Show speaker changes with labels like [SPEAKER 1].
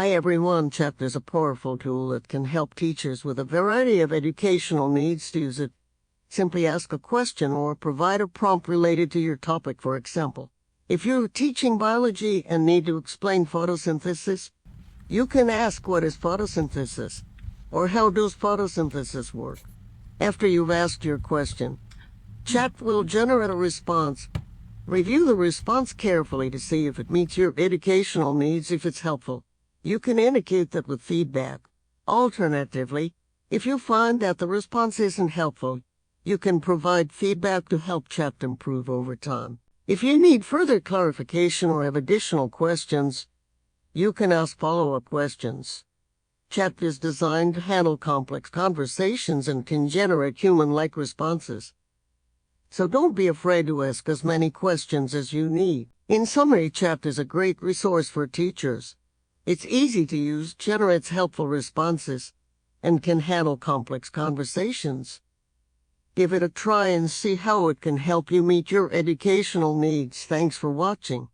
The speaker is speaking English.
[SPEAKER 1] Hi everyone, Chat is a powerful tool that can help teachers with a variety of educational needs to use it. Simply ask a question or provide a prompt related to your topic. For example, if you're teaching biology and need to explain photosynthesis, you can ask what is photosynthesis or how does photosynthesis work. After you've asked your question, Chat will generate a response. Review the response carefully to see if it meets your educational needs. If it's helpful, you can indicate that with feedback. Alternatively, if you find that the response isn't helpful, you can provide feedback to help Chat improve over time. If you need further clarification or have additional questions, you can ask follow-up questions. Chat is designed to handle complex conversations and can generate human-like responses. So don't be afraid to ask as many questions as you need. In summary, Chat is a great resource for teachers. It's easy to use, generates helpful responses, and can handle complex conversations. Give it a try and see how it can help you meet your educational needs. Thanks for watching.